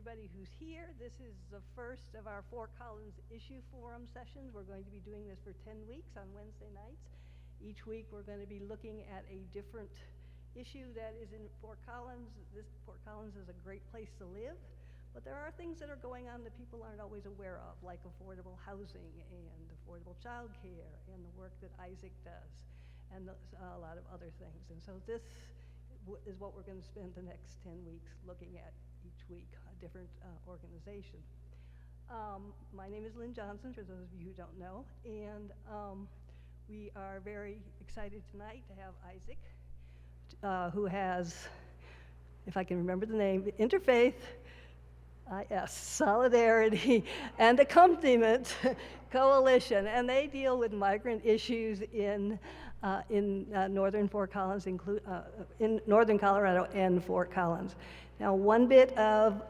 everybody who's here. This is the first of our Fort Collins Issue Forum sessions. We're going to be doing this for 10 weeks on Wednesday nights. Each week we're going to be looking at a different issue that is in Fort Collins. Fort Collins is a great place to live, but there are things that are going on that people aren't always aware of, like affordable housing and affordable childcare and the work that Isaac does and a lot of other things. And so this is what we're going to spend the next 10 weeks looking at each week, a different organization. My name is Lynn Johnson, for those of you who don't know, and we are very excited tonight to have Isaac, who has, if I can remember the name, Interfaith, Solidarity and Accompaniment Coalition, and they deal with migrant issues in northern Fort Collins, in northern Colorado and Fort Collins. Now, one bit of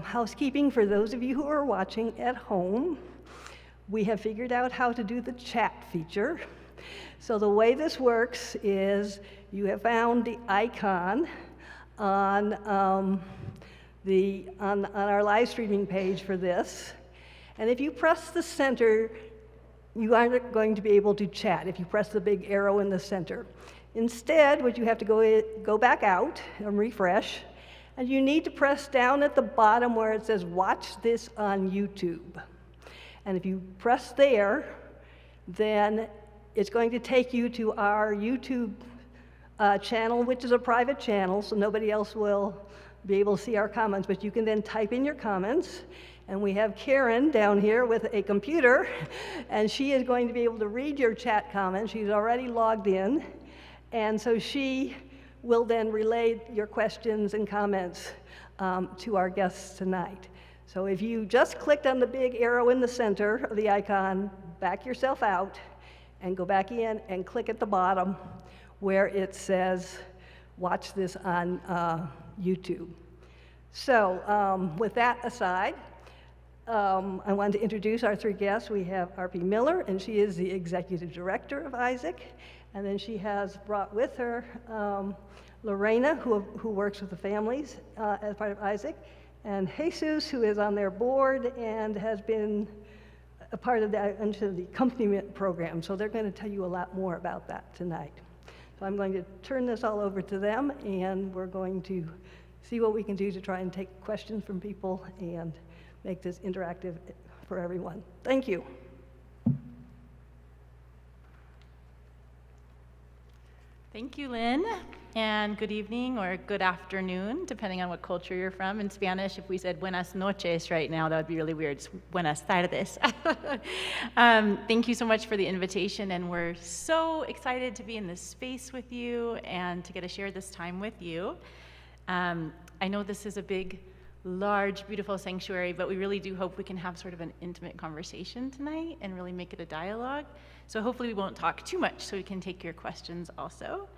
housekeeping for those of you who are watching at home. We have figured out how to do the chat feature. So the way this works is you have found the icon on our live streaming page for this, and if you press the center, you aren't going to be able to chat if you press the big arrow in the center. Instead, what you have to go back out and refresh, and you need to press down at the bottom where it says watch this on YouTube. And if you press there, then it's going to take you to our YouTube channel, which is a private channel, so nobody else will be able to see our comments, but you can then type in your comments. And we have Karen down here with a computer, and she is going to be able to read your chat comments. She's already logged in, and so she will then relay your questions and comments to our guests tonight. So if you just clicked on the big arrow in the center of the icon, back yourself out and go back in and click at the bottom where it says watch this on YouTube. So with that aside, I wanted to introduce our three guests. We have R.P. Miller, and she is the executive director of Isaac. And then she has brought with her Lorena, who works with the families as part of Isaac, and Jesus, who is on their board and has been a part of the accompaniment program. So they're going to tell you a lot more about that tonight. So I'm going to turn this all over to them, and we're going to see what we can do to try and take questions from people and make this interactive for everyone. Thank you. Thank you, Lynn, and good evening or good afternoon, depending on what culture you're from. In Spanish, if we said buenas noches right now, that would be really weird. It's buenas tardes. Thank you so much for the invitation, and we're so excited to be in this space with you and to get to share this time with you. I know this is a big, large, beautiful sanctuary, but we really do hope we can have sort of an intimate conversation tonight and really make it a dialogue. So hopefully we won't talk too much so we can take your questions also.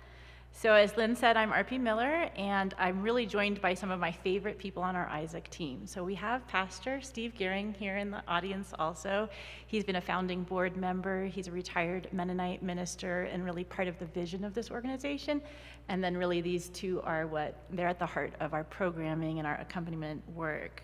So as Lynn said, I'm R.P. Miller, and I'm really joined by some of my favorite people on our Isaac team. So we have Pastor Steve Gehring here in the audience also. He's been a founding board member. He's a retired Mennonite minister and really part of the vision of this organization. And then really these two are they're at the heart of our programming and our accompaniment work.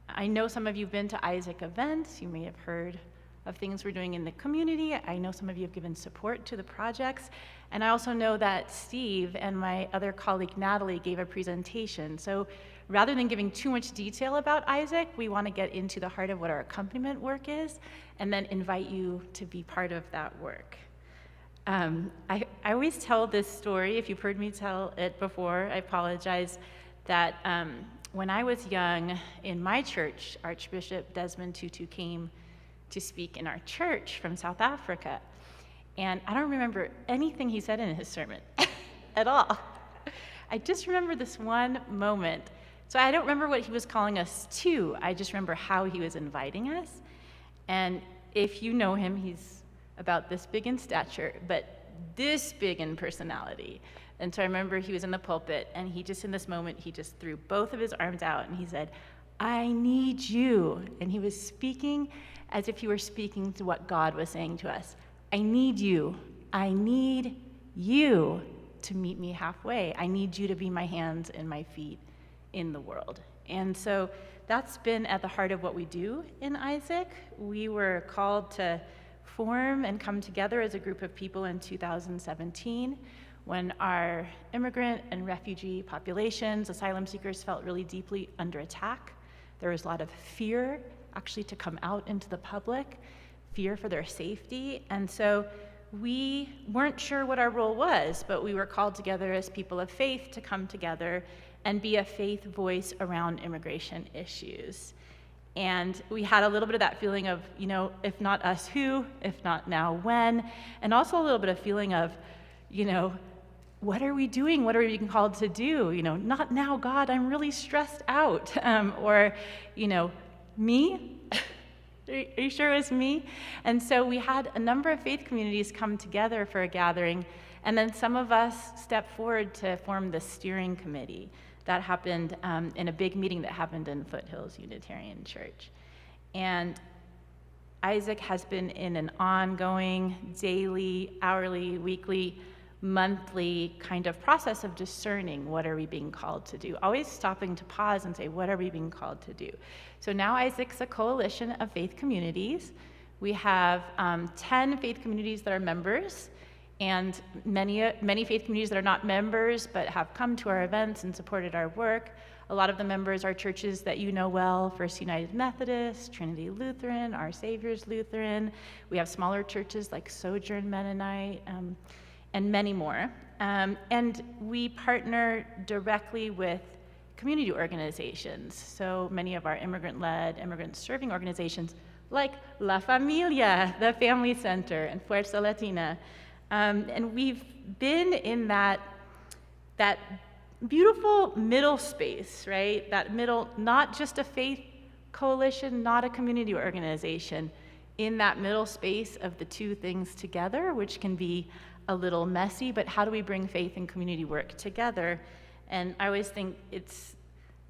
I know some of you have been to Isaac events. You may have heard of things we're doing in the community. I know some of you have given support to the projects. And I also know that Steve and my other colleague Natalie gave a presentation. So rather than giving too much detail about Isaac, we want to get into the heart of what our accompaniment work is and then invite you to be part of that work. I always tell this story. If you've heard me tell it before, I apologize, that when I was young in my church, Archbishop Desmond Tutu came to speak in our church from South Africa. And I don't remember anything he said in his sermon at all. I just remember this one moment. So I don't remember what he was calling us to. I just remember how he was inviting us. And if you know him, he's about this big in stature, but this big in personality. And so I remember he was in the pulpit, and he just, in this moment, he just threw both of his arms out, and he said, "I need you." And he was speaking as if he were speaking to what God was saying to us. I need you. I need you to meet me halfway. I need you to be my hands and my feet in the world. And so that's been at the heart of what we do in Isaac. We were called to form and come together as a group of people in 2017 when our immigrant and refugee populations, asylum seekers, felt really deeply under attack. There was a lot of fear actually to come out into the public, fear for their safety. And so we weren't sure what our role was, but we were called together as people of faith to come together and be a faith voice around immigration issues. And we had a little bit of that feeling of, if not us, who? If not now, when? And also a little bit of feeling of, what are we doing? What are we being called to do? Not now, God, I'm really stressed out. Or, me? Are you sure it was me? And so we had a number of faith communities come together for a gathering, and then some of us stepped forward to form the steering committee. That happened in a big meeting that happened in Foothills Unitarian Church. And Isaac has been in an ongoing, daily, hourly, weekly, monthly kind of process of discerning what are we being called to do, always stopping to pause and say, what are we being called to do? So now Isaac's a coalition of faith communities. We have 10 faith communities that are members, and many faith communities that are not members but have come to our events and supported our work. A lot of the members are churches that you know well: First United Methodist, Trinity Lutheran, Our Savior's Lutheran. We have smaller churches like Sojourn Mennonite, and many more. And we partner directly with community organizations. So many of our immigrant-led, immigrant-serving organizations like La Familia, the Family Center, and Fuerza Latina. And we've been in that beautiful middle space, right? That middle, not just a faith coalition, not a community organization, in that middle space of the two things together, which can be a little messy, but how do we bring faith and community work together? And I always think it's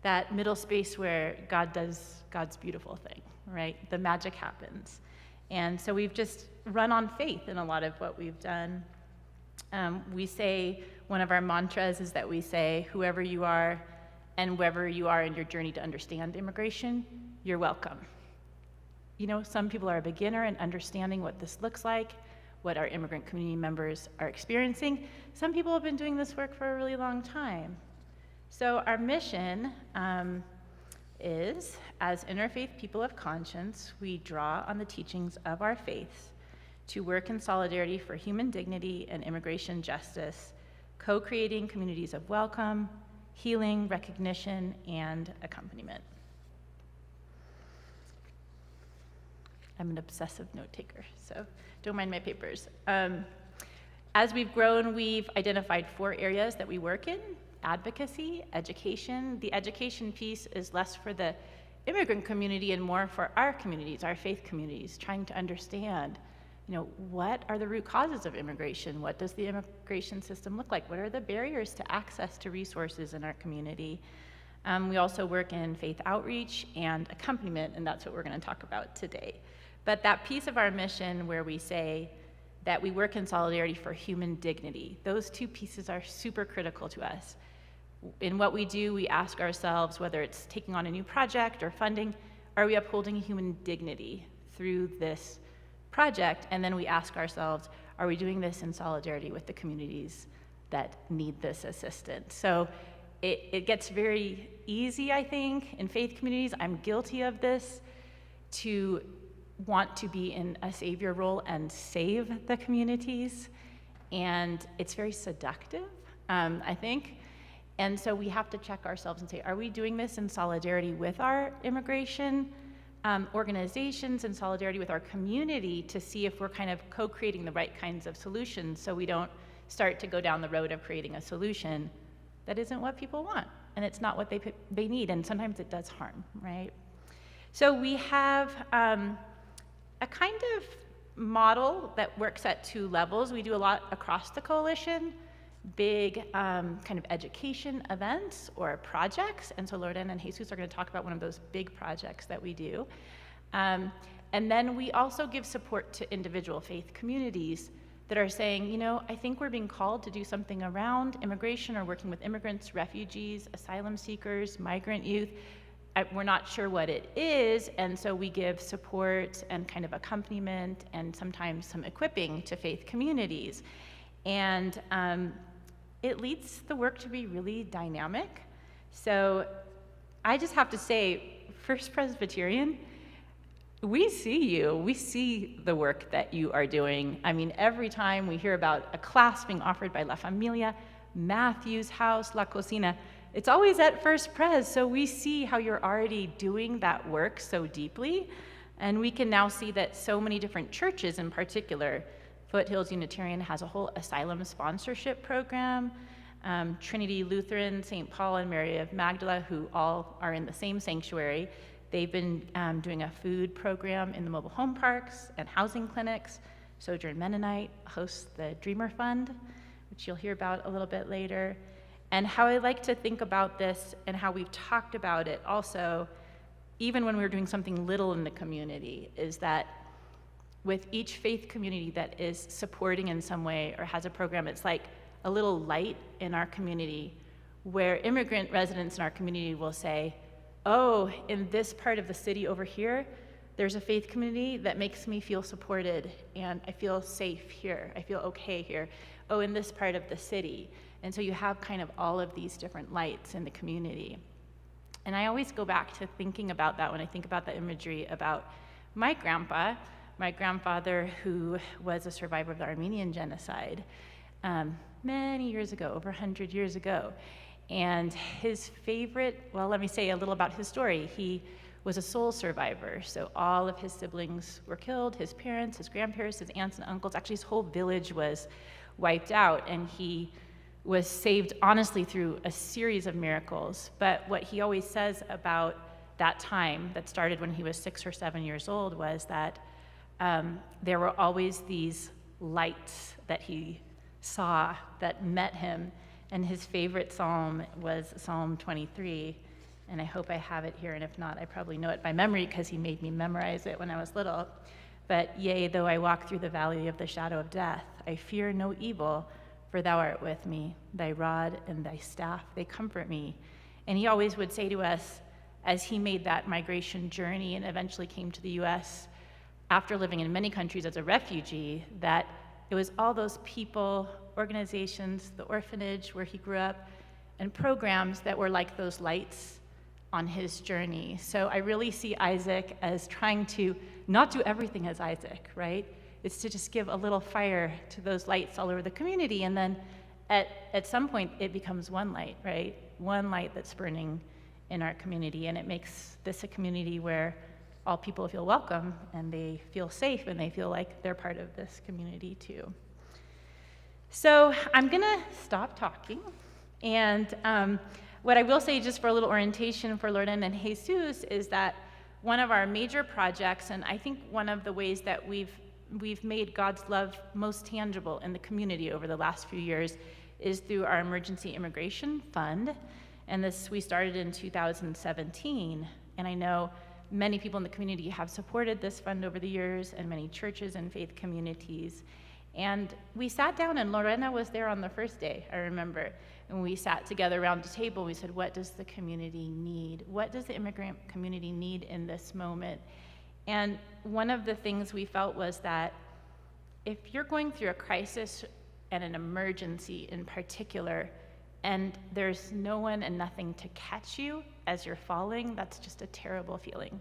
that middle space where God does God's beautiful thing, right? The magic happens. And so we've just run on faith in a lot of what we've done. We say, one of our mantras is that we say, whoever you are and wherever you are in your journey to understand immigration, you're welcome. Some people are a beginner in understanding what this looks like, what our immigrant community members are experiencing. Some people have been doing this work for a really long time. So our mission is, as interfaith people of conscience, we draw on the teachings of our faiths to work in solidarity for human dignity and immigration justice, co-creating communities of welcome, healing, recognition, and accompaniment. I'm an obsessive note taker, so don't mind my papers. As we've grown, we've identified 4 areas that we work in: advocacy, education. The education piece is less for the immigrant community and more for our communities, our faith communities, trying to understand, what are the root causes of immigration? What does the immigration system look like? What are the barriers to access to resources in our community? We also work in faith outreach and accompaniment, and that's what we're going to talk about today. But that piece of our mission where we say that we work in solidarity for human dignity, those 2 pieces are super critical to us. In what we do, we ask ourselves, whether it's taking on a new project or funding, are we upholding human dignity through this project? And then we ask ourselves, are we doing this in solidarity with the communities that need this assistance? So it gets very easy, I think, in faith communities. I'm guilty of this, to want to be in a savior role and save the communities. And it's very seductive, I think. And so we have to check ourselves and say, are we doing this in solidarity with our immigration organizations, in solidarity with our community, to see if we're kind of co-creating the right kinds of solutions, so we don't start to go down the road of creating a solution that isn't what people want, and it's not what they need, and sometimes it does harm, right? So we have a kind of model that works at 2 levels. We do a lot across the coalition, big kind of education events or projects. And so Lorena and Jesus are going to talk about one of those big projects that we do. And then we also give support to individual faith communities that are saying, I think we're being called to do something around immigration or working with immigrants, refugees, asylum seekers, migrant youth. we're not sure what it is, and so we give support and kind of accompaniment and sometimes some equipping to faith communities. And it leads the work to be really dynamic. So I just have to say, First Presbyterian, we see you. We see the work that you are doing. I mean, every time we hear about a class being offered by La Familia, Matthew's House, La Cocina, it's always at First Pres. So we see how you're already doing that work so deeply. And we can now see that so many different churches in particular, Foothills Unitarian has a whole asylum sponsorship program. Trinity Lutheran, St. Paul, and Mary of Magdala, who all are in the same sanctuary, they've been doing a food program in the mobile home parks and housing clinics. Sojourn Mennonite hosts the Dreamer Fund, which you'll hear about a little bit later. And how I like to think about this and how we've talked about it also, even when we were doing something little in the community, is that with each faith community that is supporting in some way or has a program, it's like a little light in our community where immigrant residents in our community will say, oh, in this part of the city over here, there's a faith community that makes me feel supported and I feel safe here, I feel okay here. Oh, in this part of the city. And so you have kind of all of these different lights in the community. And I always go back to thinking about that when I think about the imagery about my grandfather who was a survivor of the Armenian genocide many years ago, over 100 years ago. And his favorite, well, let me say a little about his story. He was a sole survivor, so all of his siblings were killed, his parents, his grandparents, his aunts and uncles, actually his whole village was wiped out, and he was saved honestly through a series of miracles. But what he always says about that time that started when he was 6 or 7 years old was that there were always these lights that he saw that met him, and his favorite psalm was Psalm 23, and I hope I have it here, and if not, I probably know it by memory because he made me memorize it when I was little. But yea, though I walk through the valley of the shadow of death, I fear no evil, for thou art with me. Thy rod and thy staff, they comfort me. And he always would say to us, as he made that migration journey and eventually came to the US after living in many countries as a refugee, that it was all those people, organizations, the orphanage where he grew up, and programs that were like those lights on his journey. So I really see Isaac as trying to not do everything as Isaac, right? It's to just give a little fire to those lights all over the community, and then at some point it becomes one light, right? One light that's burning in our community, and it makes this a community where all people feel welcome and they feel safe and they feel like they're part of this community too. So I'm gonna stop talking, and what I will say just for a little orientation for Lorena and Jesus is that one of our major projects, and I think one of the ways that we've made God's love most tangible in the community over the last few years is through our Emergency Immigration Fund, and this we started in 2017, and I know many people in the community have supported this fund over the years, and many churches and faith communities. And we sat down, and Lorena was there on the first day, I remember. And we sat together around the table, we said, what does the community need? What does the immigrant community need in this moment? And one of the things we felt was that if you're going through a crisis and an emergency in particular, and there's no one and nothing to catch you as you're falling, that's just a terrible feeling.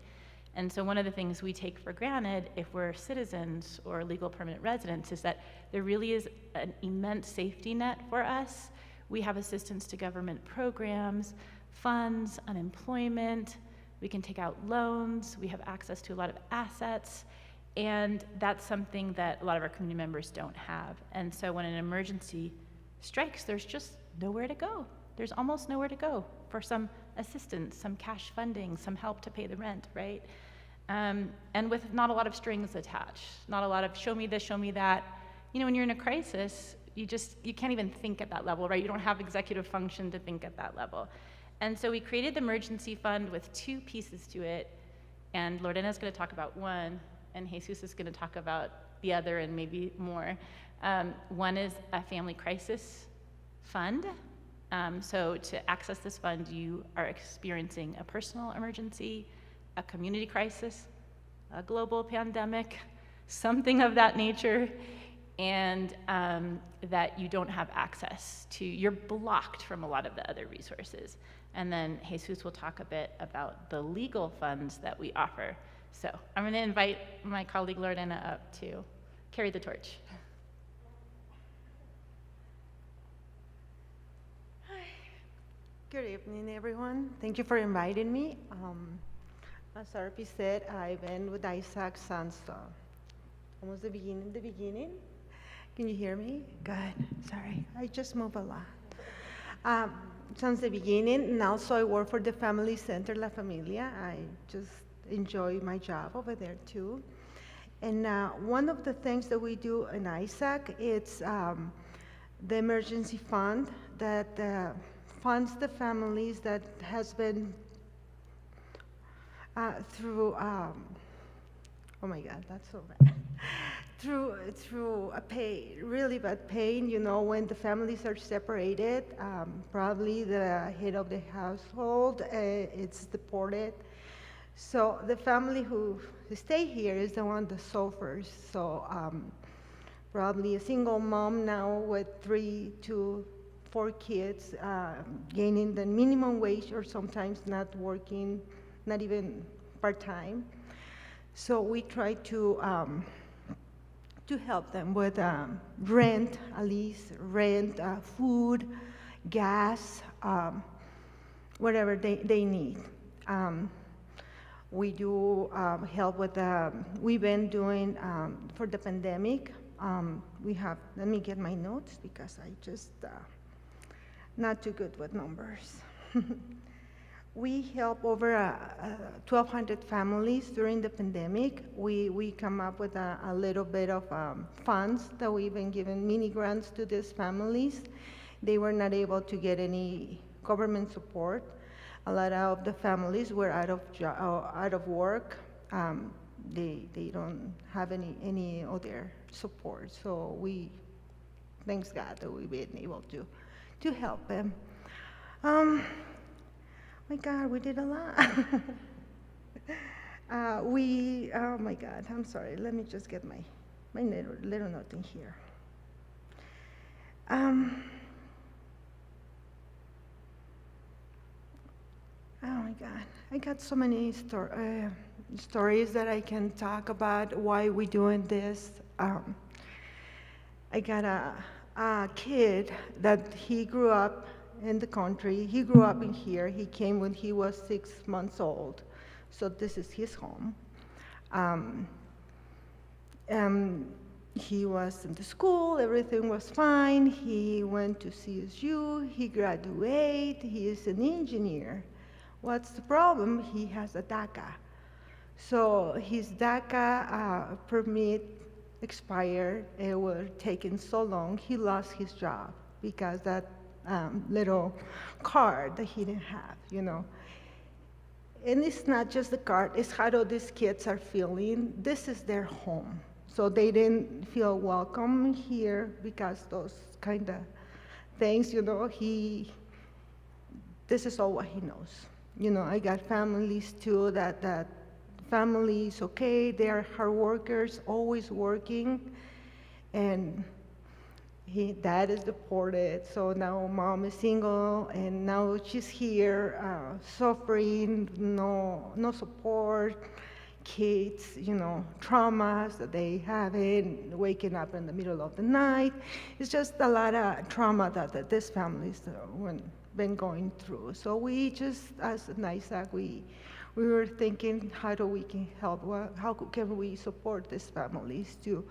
And so one of the things we take for granted if we're citizens or legal permanent residents is that there really is an immense safety net for us. We have assistance to government programs, funds, unemployment, we can take out loans, we have access to a lot of assets, and that's something that a lot of our community members don't have. And so when an emergency strikes, there's just nowhere to go. There's almost nowhere to go for some assistance, some cash funding, some help to pay the rent, right? And with not a lot of strings attached, not a lot of show me this, show me that. You know, when you're in a crisis, you can't even think at that level, right? You don't have executive function to think at that level. And so we created the emergency fund with 2 pieces to it, and Lorena's gonna talk about one, and Jesus is gonna talk about the other and maybe more. One is a family crisis fund, So to access this fund, you are experiencing a personal emergency, a community crisis, a global pandemic, something of that nature, and that you don't have access to, you're blocked from a lot of the other resources. And then Jesus will talk a bit about the legal funds that we offer. So I'm going to invite my colleague Lorena up to carry the torch. Good evening, everyone. Thank you for inviting me. As Arpi said, I've been with Isaac since almost the beginning. Can you hear me? Good. Sorry, I just move a lot. Since the beginning, and also I work for the Family Center La Familia. I just enjoy my job over there too. And one of the things that we do in Isaac, it's the emergency fund that funds the families that has been through, oh my God, that's so bad. through a really bad pain, you know, when the families are separated, probably the head of the household it's deported. So the family who stay here is the one that suffers. So probably a single mom now with 3 to 4 kids, gaining the minimum wage or sometimes not working, not even part-time. So we try to help them with rent, at least rent, food, gas, whatever they need. We do help with, we've been doing, for the pandemic, let me get my notes because I just, not too good with numbers. We help over 1,200 families during the pandemic. We come up with a little bit of funds that we've been giving mini grants to these families. They were not able to get any government support. A lot of the families were out of work. They don't have any other support. So thanks God that we've been able to help them. My God, we did a lot. Oh my God, I'm sorry. Let me just get my little note in here. Oh my God, I got so many stories that I can talk about why we're doing this. I got a kid that he grew up in the country. He grew up in here. He came when he was 6 months old. So this is his home. He was in the school, everything was fine. He went to CSU, he graduated, he is an engineer. What's the problem? He has a DACA. So his DACA permit expired. It was taking so long, he lost his job because that little card that he didn't have, you know. And it's not just the card, it's how these kids are feeling. This is their home. So they didn't feel welcome here because those kind of things, you know, this is all what he knows. You know, I got families too that family is okay, they are hard workers, always working, and dad is deported, so now mom is single, and now she's here, suffering, no support, kids, you know, traumas that they haven't, waking up in the middle of the night. It's just a lot of trauma that this family's been going through. So we just, as NYSAC, we were thinking, how we can help, how can we support these families too?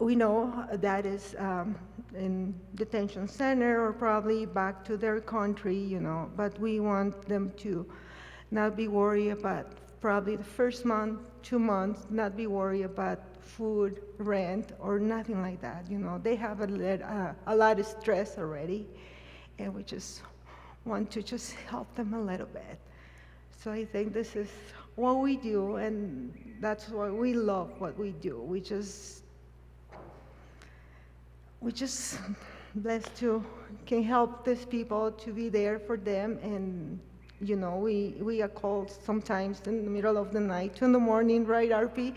We know that is in detention center or probably back to their country, you know, but we want them to not be worried about probably the first month, 2 months, not be worried about food, rent, or nothing like that, you know. They have a lot of stress already, and we just want to just help them a little bit. So I think this is what we do, and that's why we love what we do. We just blessed to can help these people to be there for them. And we are called sometimes in the middle of the night, 2 in the morning, right, RP?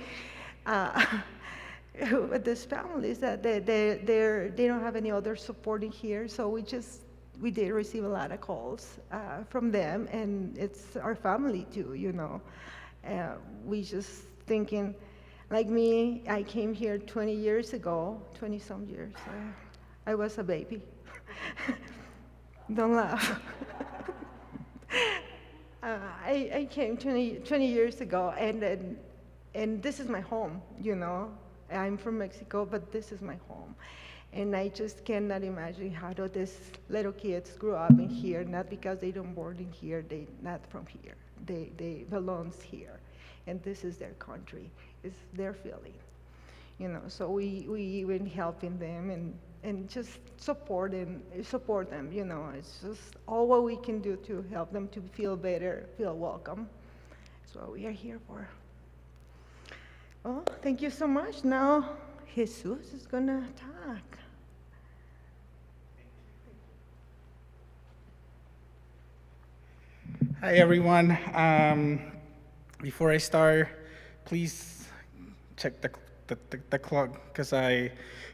With these families that they don't have any other support in here, so we did receive a lot of calls from them, and it's our family too. We just thinking, like me, I came here 20 years ago, 20 some years. I was a baby. Don't laugh. I came 20 years ago, and this is my home. I'm from Mexico, but this is my home. And I just cannot imagine how do these little kids grew up in here, not because they don't born in here, they not from here. They belongs here. And this is their country, it's their feeling. So we even helping them and just support them. It's just all what we can do to help them to feel better, feel welcome. That's what we are here for. Oh, thank you so much. Now, Jesus is gonna talk. Hi, everyone. Before I start, please check the clock, because I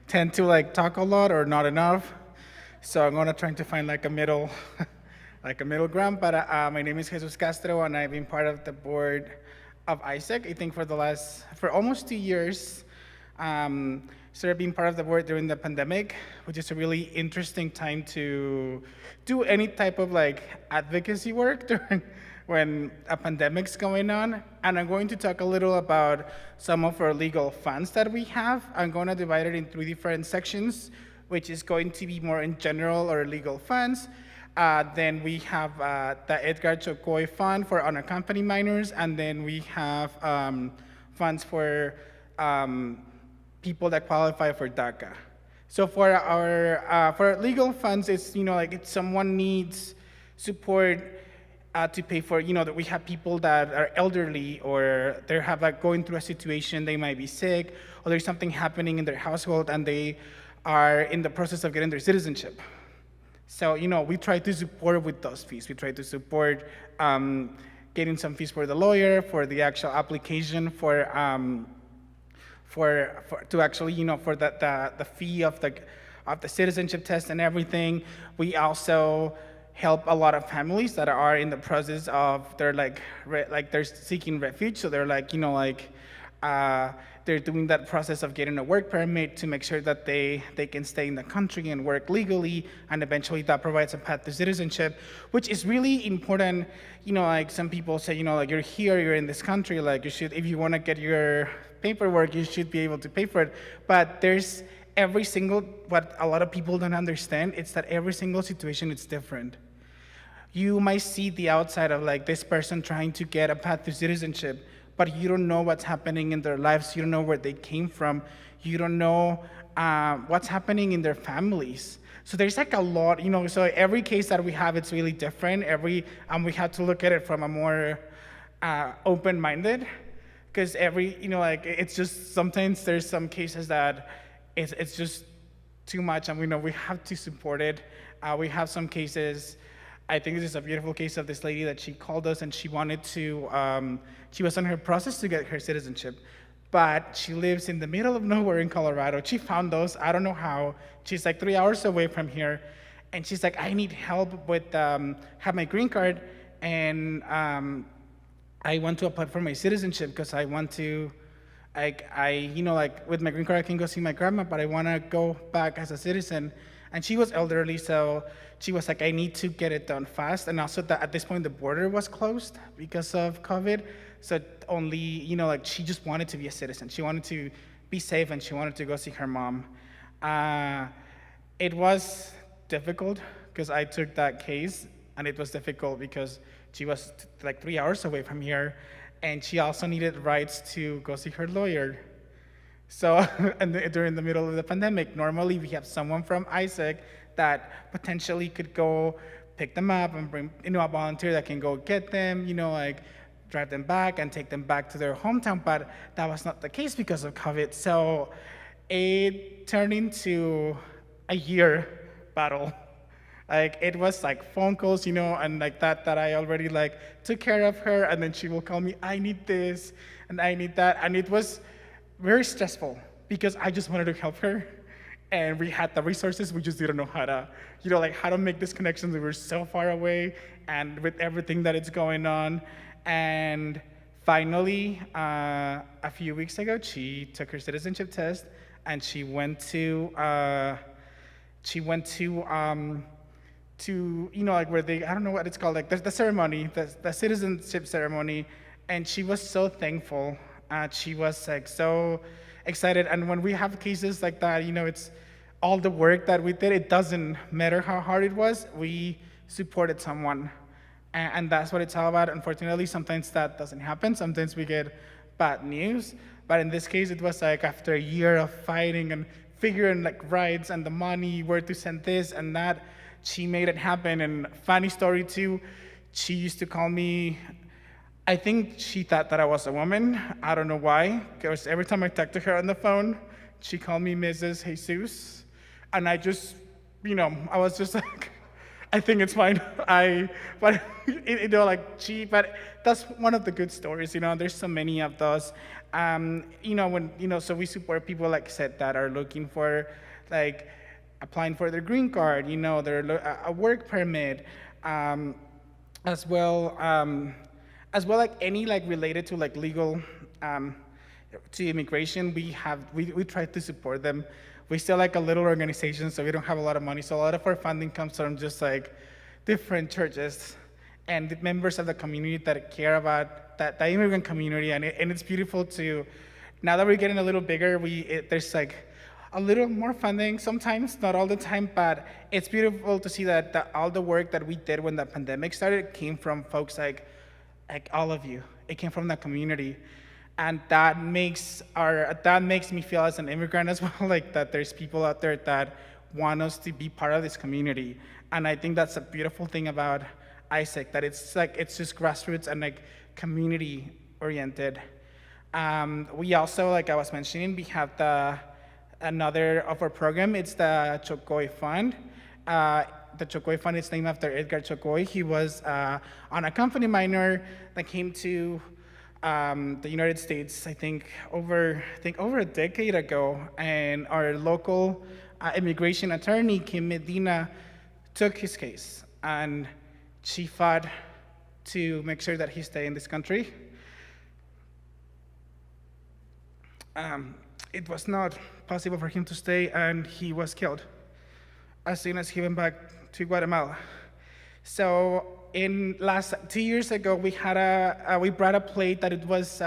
tend to talk a lot or not enough. So I'm gonna try to find a middle, a middle ground. But my name is Jesus Castro, and I've been part of the board of AIESEC, I think for almost 2 years. Started being part of the board during the pandemic, which is a really interesting time to do any type of advocacy work during when a pandemic's going on. And I'm going to talk a little about some of our legal funds that we have. I'm going to divide it in 3 different sections, which is going to be more in general our legal funds. Then we have the Edgar Chocoy Fund for unaccompanied minors, and then we have funds for people that qualify for DACA. So for our legal funds, it's if someone needs support to pay for, that we have people that are elderly, or they have going through a situation, they might be sick, or there's something happening in their household and they are in the process of getting their citizenship. So, we try to support with those fees. We try to support getting some fees for the lawyer, for the actual application, for to actually, for the fee of the citizenship test and everything. We also help a lot of families that are in the process of they're seeking refuge. So they're they're doing that process of getting a work permit to make sure that they can stay in the country and work legally, and eventually that provides a path to citizenship, which is really important. Some people say, you're here, you're in this country, you should, if you want to get your paperwork, you should be able to pay for it. But there's what a lot of people don't understand, it's that every single situation is different. You might see the outside of this person trying to get a path to citizenship, but you don't know what's happening in their lives. You don't know where they came from. You don't know what's happening in their families. So there's a lot, so every case that we have, it's really different. We have to look at it from a more open-minded, because it's just, sometimes there's some cases that it's just too much, and we have to support it. We have some cases. I think this is a beautiful case of this lady that she called us, and she wanted to, she was on her process to get her citizenship, but she lives in the middle of nowhere in Colorado. She found those, I don't know how. She's 3 hours away from here, and she's like, I need help with, have my green card, and I want to apply for my citizenship because I want to, with my green card, I can go see my grandma, but I want to go back as a citizen. And she was elderly, so she was like, I need to get it done fast. And also at this point, the border was closed because of COVID. So only, she just wanted to be a citizen. She wanted to be safe, and she wanted to go see her mom. It was difficult because I took that case, and it was difficult because she was 3 hours away from here, and she also needed rights to go see her lawyer. So during the middle of the pandemic, normally we have someone from AIESEC that potentially could go pick them up and bring, a volunteer that can go get them, drive them back and take them back to their hometown, but that was not the case because of COVID. So it turned into a year battle. Like it was like phone calls, and like that I already like took care of her, and then she will call me, I need this and I need that, and it was very stressful because I just wanted to help her, and we had the resources, we just didn't know how to, like how to make this connection. We were so far away, and with everything that is going on, and finally, a few weeks ago, she took her citizenship test, and she went to like where they, I don't know what it's called, like the ceremony, the citizenship ceremony, and she was so thankful. She was like so excited. And when we have cases like that, it's all the work that we did. It doesn't matter how hard it was. We supported someone, and that's what it's all about. Unfortunately, sometimes that doesn't happen. Sometimes we get bad news. But in this case, it was like after a year of fighting and figuring like rights and the money, where to send this and that, she made it happen. And funny story too, she used to call me, I think she thought that I was a woman. I don't know why, because every time I talked to her on the phone, she called me Mrs. Jesus. And I just, I was just like, I think it's fine. But that's one of the good stories, there's so many of those. So we support people, like I said, that are looking for, like, applying for their green card, a work permit, as well like any like related to like legal to immigration. We try to support them. We still like a little organization, so we don't have a lot of money. So a lot of our funding comes from just like different churches and the members of the community that care about the immigrant community, and it's beautiful to, now that we're getting a little bigger, there's like a little more funding sometimes, not all the time, but it's beautiful to see that all the work that we did when the pandemic started came from folks like all of you. It came from the community. And that makes me feel as an immigrant as well, like that there's people out there that want us to be part of this community. And I think that's a beautiful thing about Isaac, that it's just grassroots and like community oriented. We also, like I was mentioning, we have another of our program. It's the Chocoy Fund. The Chocoy Fund is named after Edgar Chocoy. He was unaccompanied minor that came to the United States, I think over a decade ago, and our local immigration attorney, Kim Medina, took his case, and she fought to make sure that he stay in this country. It was not possible for him to stay, and he was killed as soon as he went back to Guatemala. So in last 2 years ago, we brought a plate that it was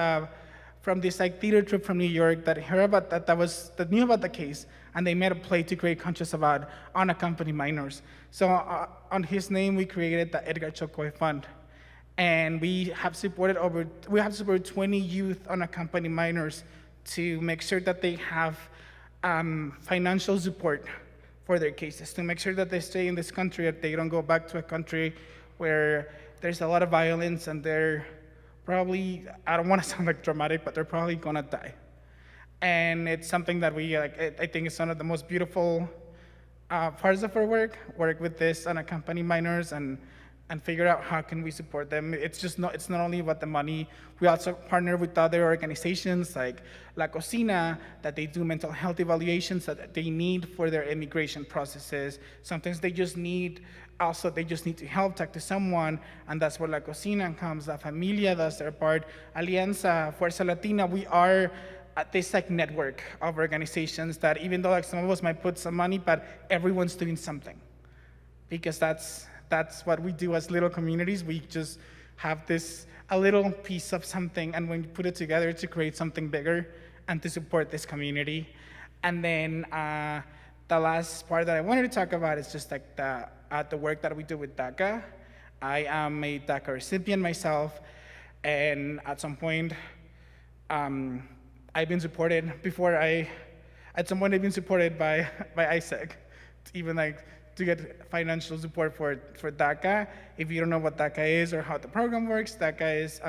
from this like theater troupe from New York that heard about that knew about the case, and they made a play to create conscious about unaccompanied minors. So on his name, we created the Edgar Chocoy Fund, and we have supported 20 youth unaccompanied minors to make sure that they have financial support for their cases, to make sure that they stay in this country, that they don't go back to a country where there's a lot of violence and they're probably, I don't want to sound like dramatic, but they're probably gonna die. And it's something that I think is one of the most beautiful parts of our work with this unaccompanied minors and figure out how can we support them. It's not only about the money. We also partner with other organizations like La Cocina, that they do mental health evaluations that they need for their immigration processes. Sometimes they just need to help, talk to someone, and that's where La Cocina comes. La Familia does their part. Alianza, Fuerza Latina, we are at this like network of organizations that, even though like some of us might put some money, but everyone's doing something, because that's what we do as little communities. We just have a little piece of something, and when you put it together to create something bigger and to support this community. And then the last part that I wanted to talk about is just like the work that we do with DACA. I am a DACA recipient myself, and at some point, I've been supported by Isaac, even like to get financial support for DACA. If you don't know what DACA is or how the program works, DACA is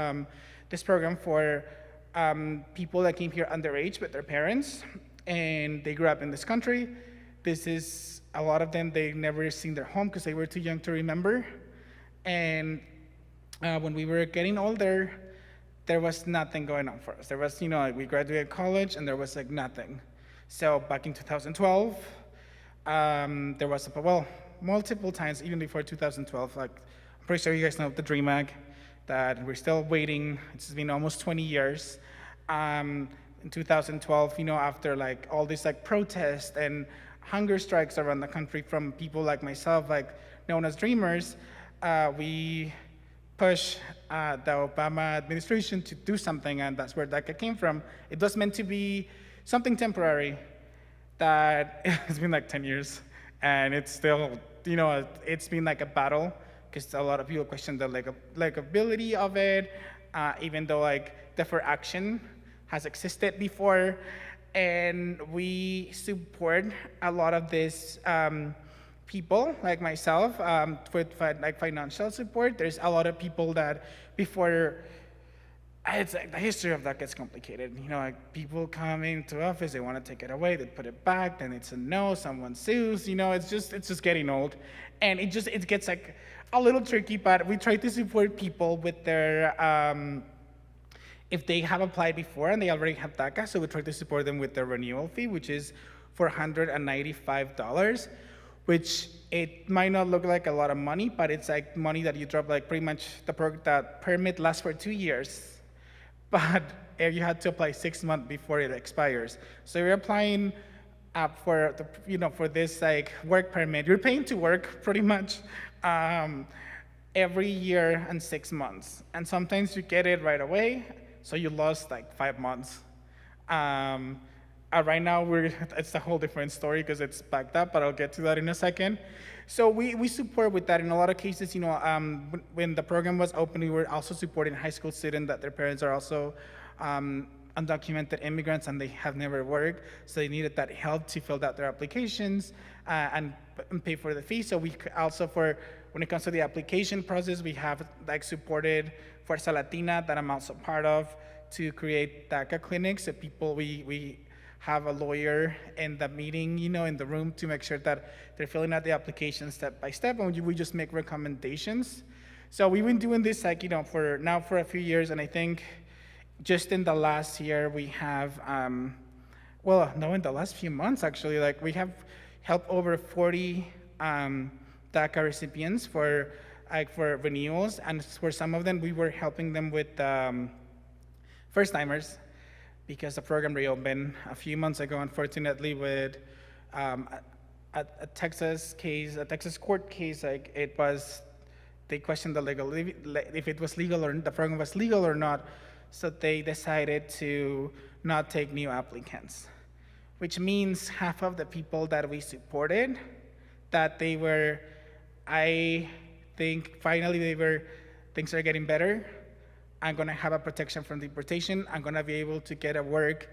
this program for people that came here underage with their parents, and they grew up in this country. this is, a lot of them, they never seen their home because they were too young to remember. And when we were getting older, there was nothing going on for us. There was, like, we graduated college and there was like nothing. So back in 2012, there was, multiple times, even before 2012, like, I'm pretty sure you guys know the DREAM Act, that we're still waiting. It's been almost 20 years. In 2012, after like all these like protests and hunger strikes around the country from people like myself, like known as Dreamers, we pushed the Obama administration to do something, and that's where DACA came from. It was meant to be something temporary that it's been like 10 years, and it's still, it's been like a battle, because a lot of people question the legability of it, even though like deferred action has existed before. And we support a lot of these people like myself with like financial support. There's a lot of people that before, it's like the history of that gets complicated. Like people come into office, they want to take it away, they put it back, then it's a no, someone sues. It's just getting old, and it gets like a little tricky. But we try to support people with their if they have applied before and they already have DACA, so we try to support them with their renewal fee, which is $495, which it might not look like a lot of money, but it's like money that you drop, like pretty much that permit lasts for 2 years, but you had to apply 6 months before it expires. So you're applying for for this like work permit. You're paying to work pretty much every year and 6 months, and sometimes you get it right away. So you lost like 5 months. Right now, it's a whole different story because it's backed up, but I'll get to that in a second. So we support with that. In a lot of cases, when the program was open, we were also supporting high school students that their parents are also undocumented immigrants and they have never worked. So they needed that help to fill out their applications and pay for the fee. So we also, when it comes to the application process, we have like supported Fuerza Latina, that I'm also part of, to create DACA clinics. So people, we have a lawyer in the meeting, in the room, to make sure that they're filling out the application step by step, and we just make recommendations. So we've been doing this like, for a few years, and I think just in the last year we have, in the last few months actually, like we have helped over 40 DACA recipients for renewals, and for some of them, we were helping them with first-timers, because the program reopened a few months ago, unfortunately, with a Texas court case. Like they questioned if it was legal or the program was legal or not, so they decided to not take new applicants, which means half of the people that we supported, that they were, I think finally things are getting better. I'm gonna have a protection from deportation. I'm gonna be able to get a work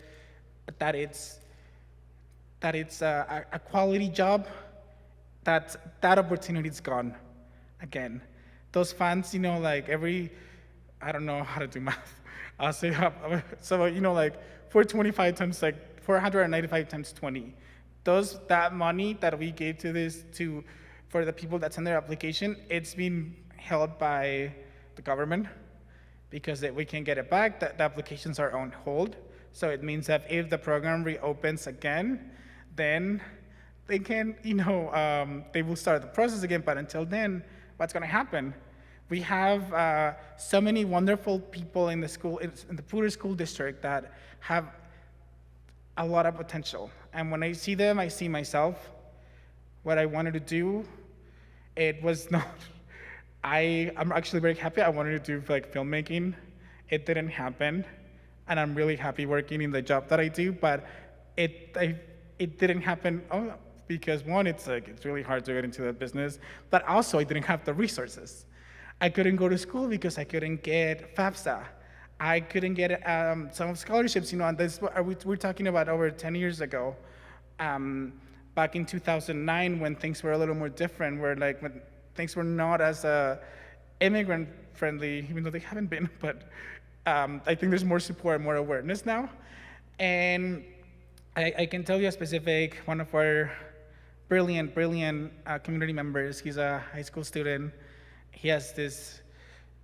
that it's a quality job. That opportunity's gone again. Those funds, like I don't know how to do math. I'll say, so like 425 times, like 495 times 20. That money that we gave for the people that send their application, it's been held by the government, because we can get it back. The applications are on hold. So it means that if the program reopens again, then they can, they will start the process again. But until then, what's gonna happen? We have so many wonderful people in the school, in the Poudre School District, that have a lot of potential. And when I see them, I see myself. What I wanted to do, it was not, I'm actually very happy. I wanted to do like filmmaking. It didn't happen, and I'm really happy working in the job that I do. But it didn't happen because one, it's really hard to get into that business. But also, I didn't have the resources. I couldn't go to school because I couldn't get FAFSA. I couldn't get some scholarships. And this we're talking about over 10 years ago. Back in 2009, when things were a little more different, when things were not as immigrant friendly, even though they haven't been, but I think there's more support, more awareness now. And I can tell you a specific, one of our brilliant community members. He's a high school student. He has this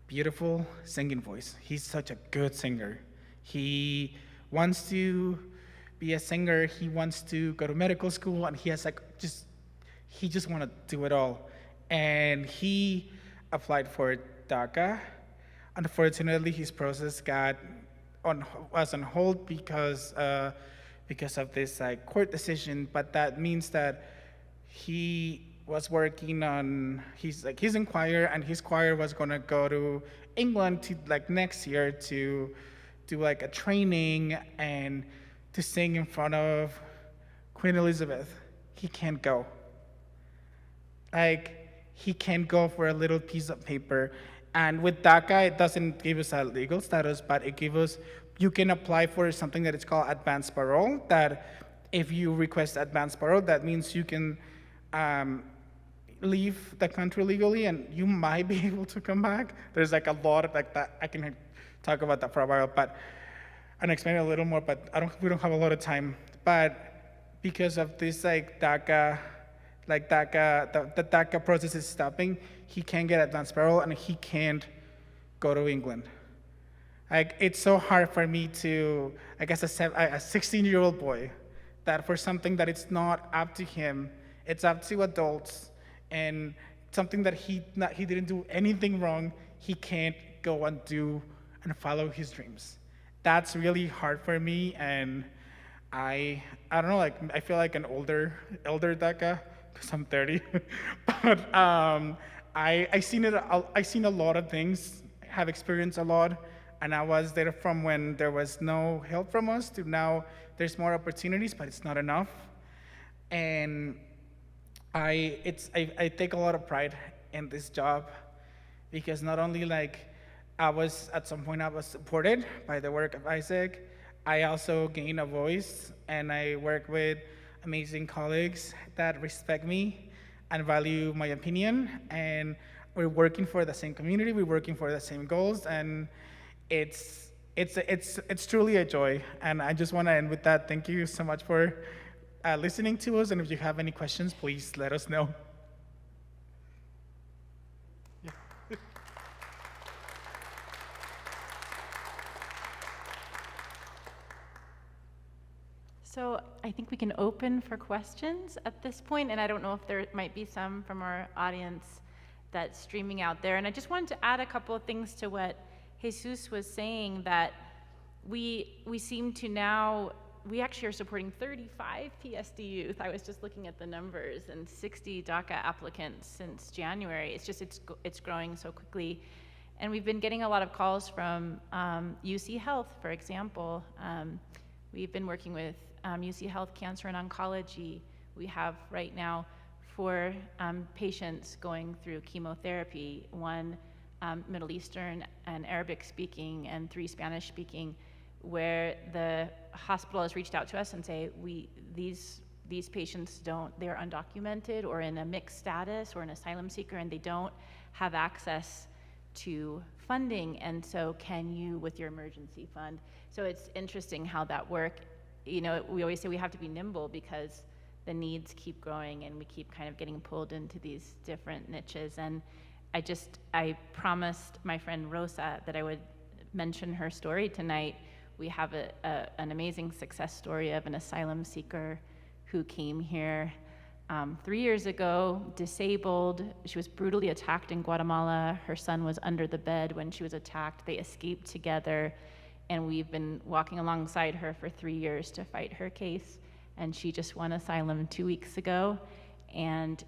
beautiful singing voice. He's such a good singer. He wants to be a singer. He wants to go to medical school, and he has he just want to do it all. And he applied for DACA. Unfortunately, his process was on hold because of this court decision. But that means that he was working on his choir, and his choir was gonna go to England to next year to do a training and to sing in front of Queen Elizabeth. He can't go. He can't go for a little piece of paper. And with DACA, it doesn't give us a legal status, but it gives us, you can apply for something that is called advanced parole, that if you request advanced parole, that means you can leave the country legally and you might be able to come back. There's a lot of that. I can talk about that for a while, and explain it a little more, but we don't have a lot of time. But because of this DACA, the DACA process is stopping, he can't get advanced parole and he can't go to England. It's so hard for me to, I guess a 16-year-old boy, that for something that it's not up to him, it's up to adults, and something that he didn't do anything wrong, he can't go and do and follow his dreams. That's really hard for me, and I don't know, I feel like an elder DACA, because I'm 30, but I seen a lot of things, have experienced a lot, and I was there from when there was no help from us to now there's more opportunities, but it's not enough. And I take a lot of pride in this job, because not only at some point I was supported by the work of Isaac, I also gain a voice, and I work with amazing colleagues that respect me and value my opinion, and we're working for the same community, we're working for the same goals, and it's truly a joy. And I just want to end with that. Thank you so much for listening to us, and if you have any questions, please let us know. So I think we can open for questions at this point, and I don't know if there might be some from our audience that's streaming out there. And I just wanted to add a couple of things to what Jesus was saying, that we seem to now, we actually are supporting 35 PSD youth. I was just looking at the numbers, and 60 DACA applicants since January. It's growing so quickly. And we've been getting a lot of calls from UC Health, for example. We've been working with UC Health Cancer and Oncology. We have right now 4 patients going through chemotherapy, 1 Middle Eastern and Arabic speaking, and 3 Spanish speaking, where the hospital has reached out to us and say, these patients they're undocumented or in a mixed status or an asylum seeker, and they don't have access to funding, and so can you with your emergency fund? So it's interesting how that works. We always say we have to be nimble because the needs keep growing and we keep kind of getting pulled into these different niches. And I promised my friend Rosa that I would mention her story tonight. We have an amazing success story of an asylum seeker who came here 3 years ago, disabled. She was brutally attacked in Guatemala. Her son was under the bed when she was attacked. They escaped together. And we've been walking alongside her for 3 years to fight her case. And she just won asylum 2 weeks ago. And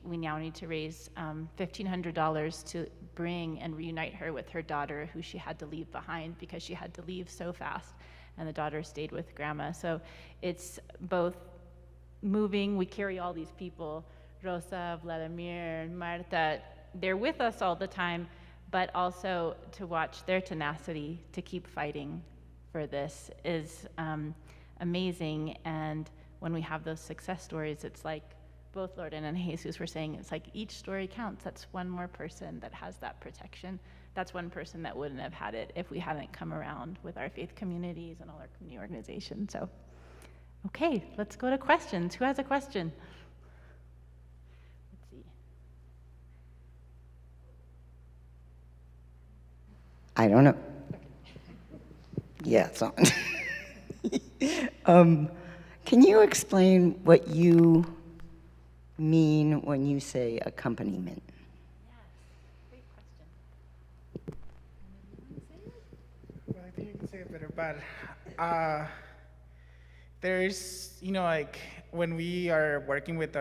we now need to raise $1,500 to bring and reunite her with her daughter, who she had to leave behind because she had to leave so fast. And the daughter stayed with grandma. So it's both moving. We carry all these people, Rosa, Vladimir, Marta. They're with us all the time, but also to watch their tenacity to keep fighting for this is amazing. And when we have those success stories, it's like both Lorden and Jesus were saying, it's like each story counts. That's one more person that has that protection. That's one person that wouldn't have had it if we hadn't come around with our faith communities and all our community organizations. So, okay, let's go to questions. Who has a question? I don't know. Yeah, it's on. Can you explain what you mean when you say accompaniment? Great question. Well, I think you can say it better, but there's, like when we are working with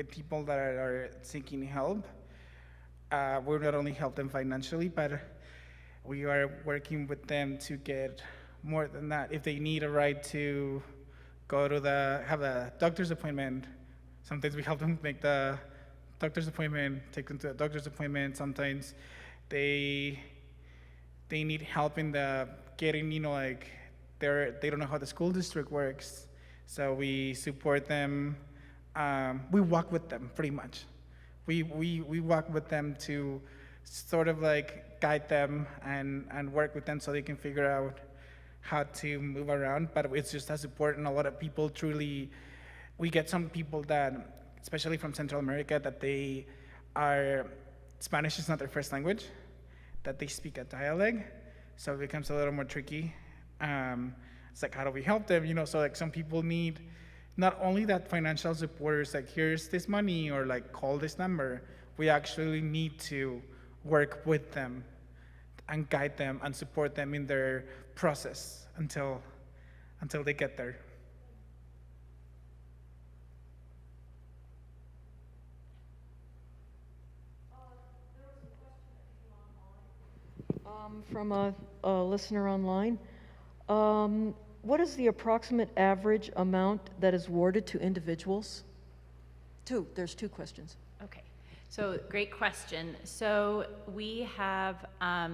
people that are seeking help, we not only help them financially, but we are working with them to get more than that. If they need a ride to go to have a doctor's appointment, sometimes we help them make the doctor's appointment, take them to a doctor's appointment. Sometimes they need help in the getting, like they don't know how the school district works, so we support them. We walk with them pretty much. We walk with them to sort of like guide them and work with them so they can figure out how to move around. But it's just as important. A lot of people we get some people that, especially from Central America, that Spanish is not their first language, that they speak a dialect, so it becomes a little more tricky. It's like, how do we help them? So like some people need not only that financial support, it's like, here's this money, or like, call this number. We actually need to work with them and guide them and support them in their process until they get there. From a listener online. What is the approximate average amount that is awarded to individuals? There's two questions. Okay, so great question. So we have a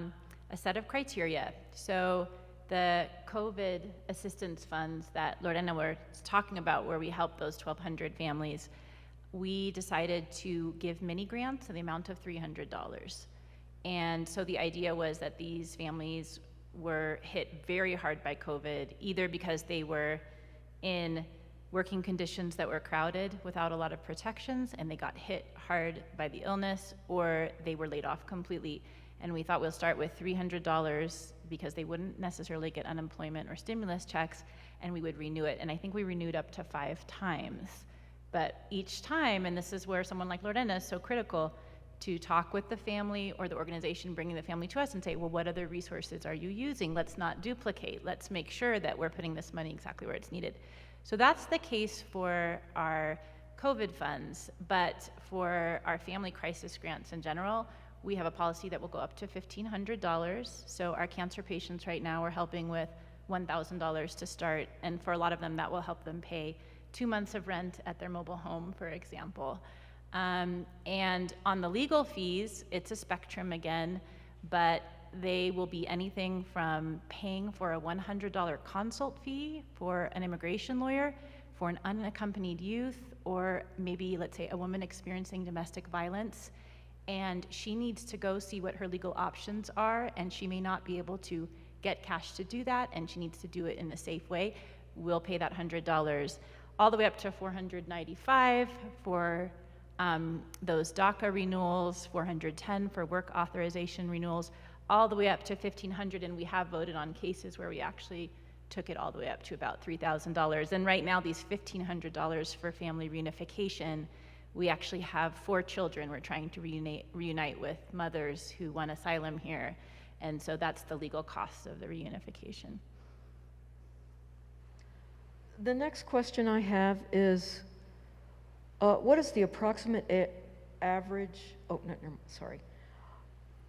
set of criteria. So the COVID assistance funds that Lorena was talking about, where we help those 1,200 families, we decided to give mini grants in the amount of $300. And so the idea was that these families were hit very hard by COVID, either because they were in working conditions that were crowded without a lot of protections and they got hit hard by the illness, or they were laid off completely. And we thought we'll start with $300 because they wouldn't necessarily get unemployment or stimulus checks, and we would renew it. And I think we renewed up to 5 times. But each time, and this is where someone like Lorena is so critical, to talk with the family or the organization bringing the family to us and say, well, what other resources are you using? Let's not duplicate. Let's make sure that we're putting this money exactly where it's needed. So that's the case for our COVID funds, but for our family crisis grants in general, we have a policy that will go up to $1,500. So our cancer patients right now are helping with $1,000 to start, and for a lot of them that will help them pay 2 months of rent at their mobile home, for example. And on the legal fees, it's a spectrum again, but they will be anything from paying for a $100 consult fee for an immigration lawyer, for an unaccompanied youth, or maybe, let's say, a woman experiencing domestic violence, and she needs to go see what her legal options are, and she may not be able to get cash to do that, and she needs to do it in a safe way. We'll pay that $100, all the way up to $495 for those DACA renewals, $410 for work authorization renewals, all the way up to $1,500, and we have voted on cases where we actually took it all the way up to about $3,000. And right now, these $1,500 for family reunification, we actually have 4 children we're trying to reunite with mothers who want asylum here, and so that's the legal cost of the reunification. The next question I have is, what is the approximate average, sorry.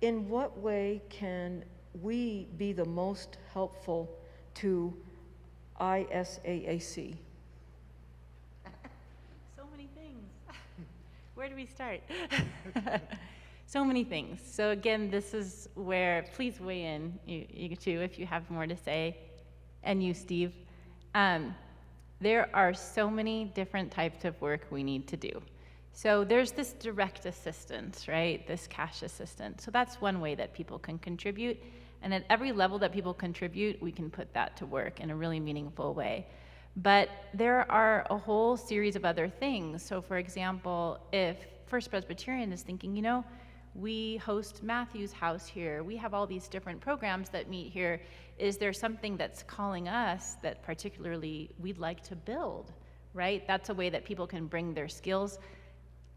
In what way can we be the most helpful to ISAAC? So many things. Where do we start? So many things. So again, this is where, please weigh in, you too, if you have more to say, and you, Steve. There are so many different types of work we need to do. So there's this direct assistance, right? This cash assistance. So that's one way that people can contribute. And at every level that people contribute, we can put that to work in a really meaningful way. But there are a whole series of other things. So for example, if First Presbyterian is thinking, We host Matthew's House here. We have all these different programs that meet here. Is there something that's calling us that particularly we'd like to build, right? That's a way that people can bring their skills.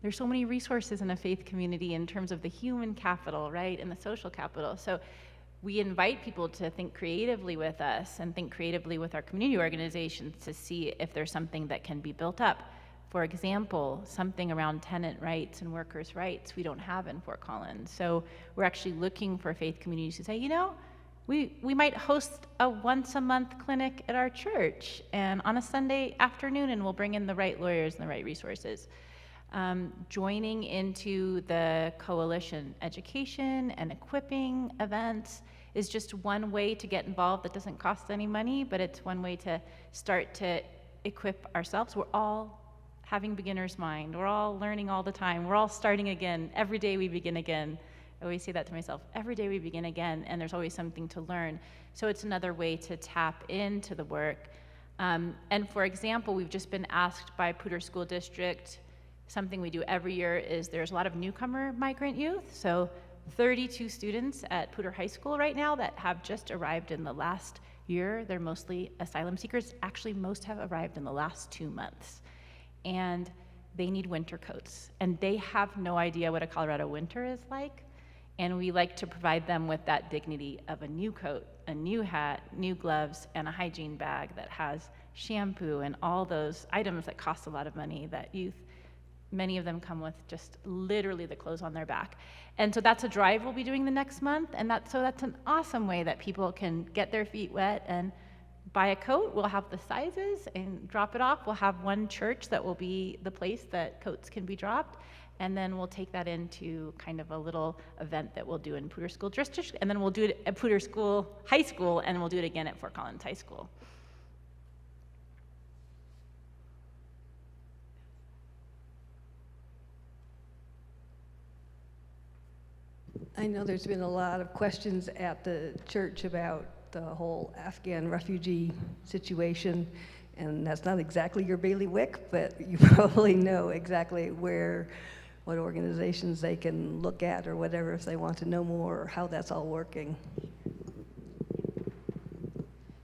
There's so many resources in a faith community in terms of the human capital, right, and the social capital. So we invite people to think creatively with us and think creatively with our community organizations to see if there's something that can be built up. For example, something around tenant rights and workers' rights we don't have in Fort Collins. So we're actually looking for faith communities to say, you know, we might host a once-a-month clinic at our church and on a Sunday afternoon, and we'll bring in the right lawyers and the right resources. Joining into the coalition education and equipping events is just one way to get involved that doesn't cost any money, but it's one way to start to equip ourselves. We're all having beginner's mind. We're all learning all the time. We're all starting again. Every day we begin again. I always say that to myself. Every day we begin again, and there's always something to learn. So it's another way to tap into the work. And for example, we've just been asked by Poudre School District, something we do every year is there's a lot of newcomer migrant youth. So 32 students at Poudre High School right now that have just arrived in the last year. They're mostly asylum seekers. Actually, most have arrived in the last 2 months. And they need winter coats. And they have no idea what a Colorado winter is like. And we like to provide them with that dignity of a new coat, a new hat, new gloves, and a hygiene bag that has shampoo and all those items that cost a lot of money that youth, many of them come with just literally the clothes on their back. And so that's a drive we'll be doing the next month. And that's an awesome way that people can get their feet wet and buy a coat. We'll have the sizes and drop it off. We'll have one church that will be the place that coats can be dropped. And then we'll take that into kind of a little event that we'll do in Poudre School District. And then we'll do it at Poudre School High School, and we'll do it again at Fort Collins High School. I know there's been a lot of questions at the church about the whole Afghan refugee situation, and that's not exactly your bailiwick, but you probably know exactly what organizations they can look at or whatever if they want to know more or how that's all working.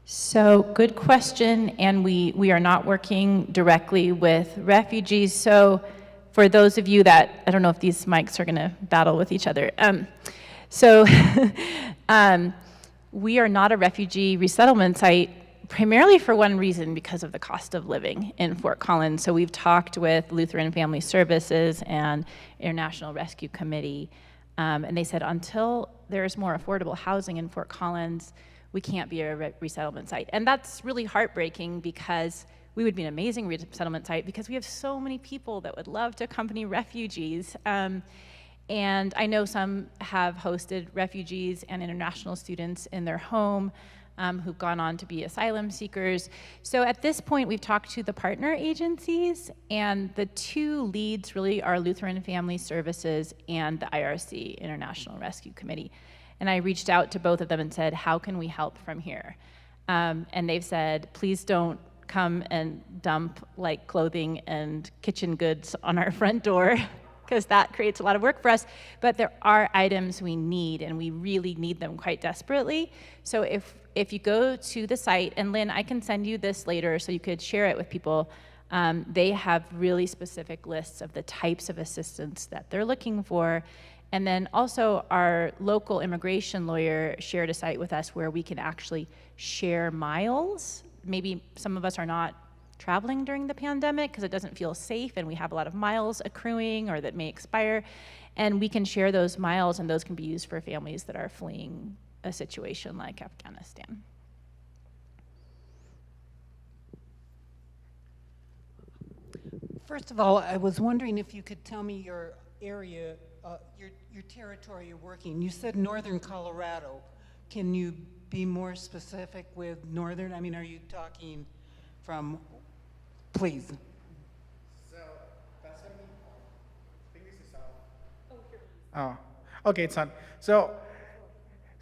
So good question, and we are not working directly with refugees. So for those of you that, I don't know if these mics are gonna battle with each other. We are not a refugee resettlement site primarily for one reason, because of the cost of living in Fort Collins. So we've talked with Lutheran Family Services and International Rescue Committee, and they said until there's more affordable housing in Fort Collins, we can't be a resettlement site. And that's really heartbreaking, because we would be an amazing resettlement site because we have so many people that would love to accompany refugees. And I know some have hosted refugees and international students in their home who've gone on to be asylum seekers. So at this point, we've talked to the partner agencies, and the two leads really are Lutheran Family Services and the IRC, International Rescue Committee. And I reached out to both of them and said, how can we help from here? And they've said, please don't come and dump like clothing and kitchen goods on our front door, because that creates a lot of work for us. But there are items we need, and we really need them quite desperately. So if you go to the site, and Lynn, I can send you this later so you could share it with people. They have really specific lists of the types of assistance that they're looking for. And then also our local immigration lawyer shared a site with us where we can actually share miles. Maybe some of us are not traveling during the pandemic because it doesn't feel safe, and we have a lot of miles accruing or that may expire, and we can share those miles, and those can be used for families that are fleeing a situation like Afghanistan. First of all, I was wondering if you could tell me your area, your territory you're working. You said northern Colorado. Can you be more specific with northern? I mean, are you talking from, please? So that's gonna be, I think this is south. Oh, okay, it's on. So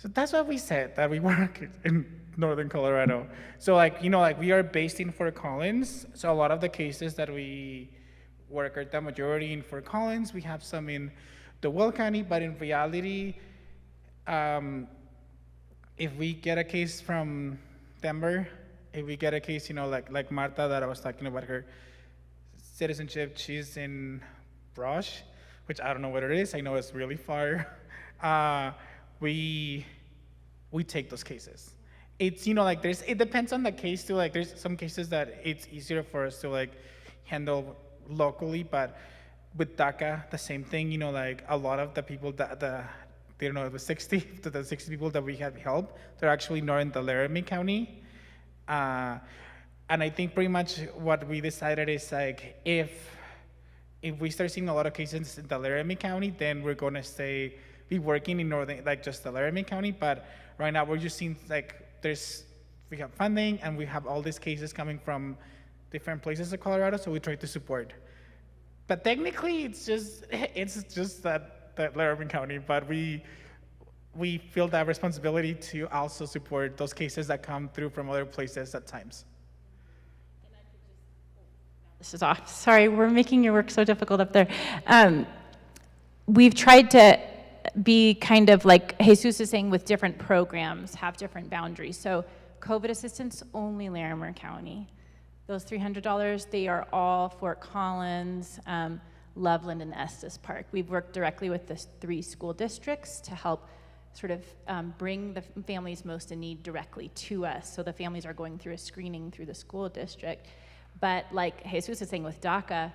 that's what we said, that we work in northern Colorado. So like, you know, like we are based in Fort Collins. So a lot of the cases that we work are the majority in Fort Collins. We have some in the Will County, but in reality, if we get a case from Denver, if we get a case, like Marta that I was talking about her citizenship, she's in Brush, which I don't know what it is. I know it's really far. We take those cases. It's, it depends on the case too. Like there's some cases that it's easier for us to like handle locally, but with DACA, the same thing, like a lot of the people the 60 people that we had helped, they're actually not in the Laramie County. And I think pretty much what we decided is like, if we start seeing a lot of cases in the Laramie County, then we're gonna be working in northern, like just the Laramie County. But right now we're just seeing like, we have funding and we have all these cases coming from different places of Colorado, so we try to support. But technically, it's just that Laramie County, but we feel that responsibility to also support those cases that come through from other places at times. This is off. Sorry, we're making your work so difficult up there. We've tried to be kind of like Jesus is saying with different programs, have different boundaries. So COVID assistance, only Larimer County. Those $300, they are all Fort Collins, Loveland, and Estes Park. We've worked directly with the 3 school districts to help sort of bring the families most in need directly to us. So the families are going through a screening through the school district. But like Jesus is saying with DACA,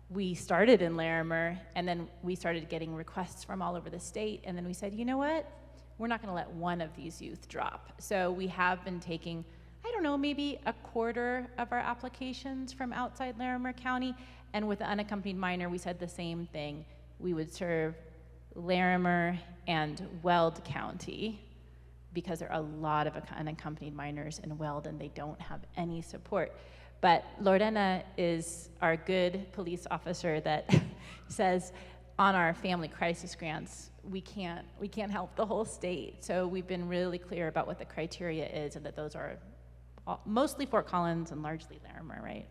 we started in Larimer, and then we started getting requests from all over the state, and then we said, you know what? We're not gonna let one of these youth drop. So we have been taking, I don't know, maybe a quarter of our applications from outside Larimer County, and with the unaccompanied minor, we said the same thing. We would serve Larimer and Weld County, because there are a lot of unaccompanied minors in Weld, and they don't have any support. But Lorena is our good police officer that says on our family crisis grants, we can't help the whole state. So we've been really clear about what the criteria is, and that those are mostly Fort Collins and largely Larimer, right?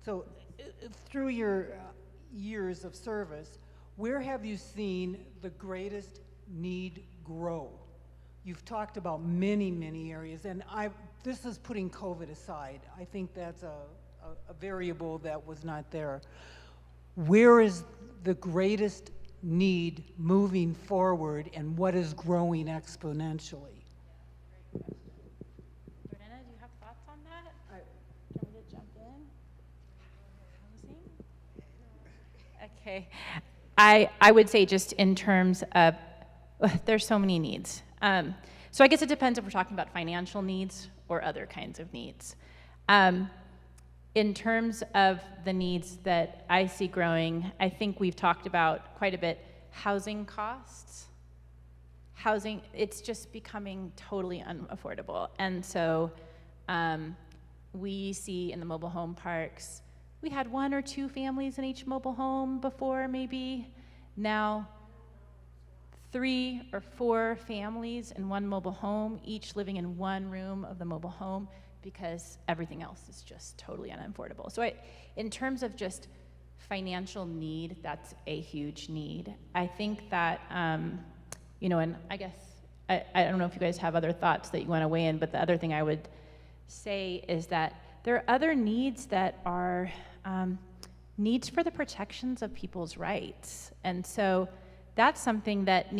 So through your years of service, where have you seen the greatest need grow? You've talked about many, many areas, and this is putting COVID aside. I think that's a variable that was not there. Where is the greatest need moving forward, and what is growing exponentially? Lorena, do you have thoughts on that? Can we jump in? Okay. I would say just in terms of, there's so many needs. So I guess it depends if we're talking about financial needs or other kinds of needs. In terms of the needs that I see growing, I think we've talked about quite a bit, housing costs. Housing, it's just becoming totally unaffordable. And so we see in the mobile home parks, we had 1 or 2 families in each mobile home before, maybe. Now, 3 or 4 families in one mobile home, each living in one room of the mobile home, because everything else is just totally unaffordable. So in terms of just financial need, that's a huge need. I think that, and I guess, I don't know if you guys have other thoughts that you want to weigh in, but the other thing I would say is that there are other needs that are needs for the protections of people's rights. And so that's something that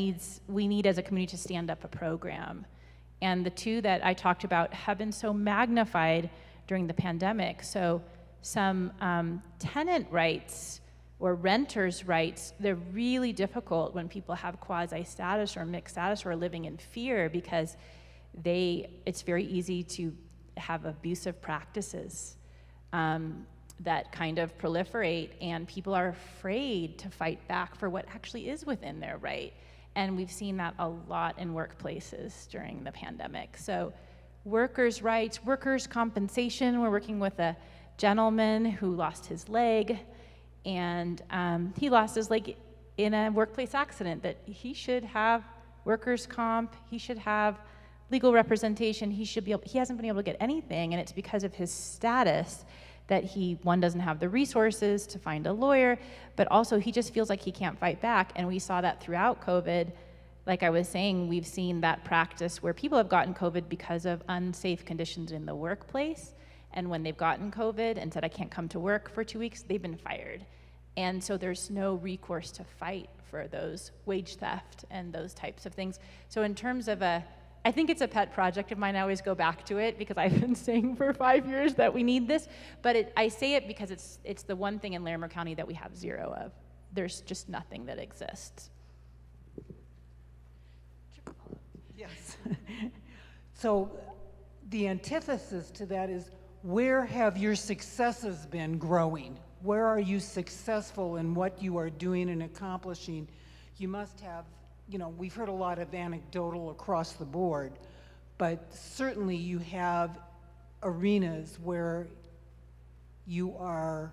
we need as a community to stand up a program. And the 2 that I talked about have been so magnified during the pandemic. So some tenant rights or renters' rights, they're really difficult when people have quasi-status or mixed status or are living in fear, because it's very easy to have abusive practices that kind of proliferate, and people are afraid to fight back for what actually is within their right. And we've seen that a lot in workplaces during the pandemic. So workers' rights, workers' compensation, we're working with a gentleman who lost his leg, and he lost his leg in a workplace accident, that he should have workers' comp, he should have legal representation, he hasn't been able to get anything, and it's because of his status that he, one, doesn't have the resources to find a lawyer, but also he just feels like he can't fight back. And we saw that throughout COVID. Like I was saying, we've seen that practice where people have gotten COVID because of unsafe conditions in the workplace. And when they've gotten COVID and said, I can't come to work for 2 weeks, they've been fired. And so there's no recourse to fight for those wage theft and those types of things. So in terms of I think it's a pet project of mine. I always go back to it because I've been saying for 5 years that we need this. But I say it because it's the one thing in Larimer County that we have zero of. There's just nothing that exists. Yes. So the antithesis to that is, where have your successes been growing? Where are you successful in what you are doing and accomplishing? You must have, we've heard a lot of anecdotal across the board, but certainly you have arenas where you are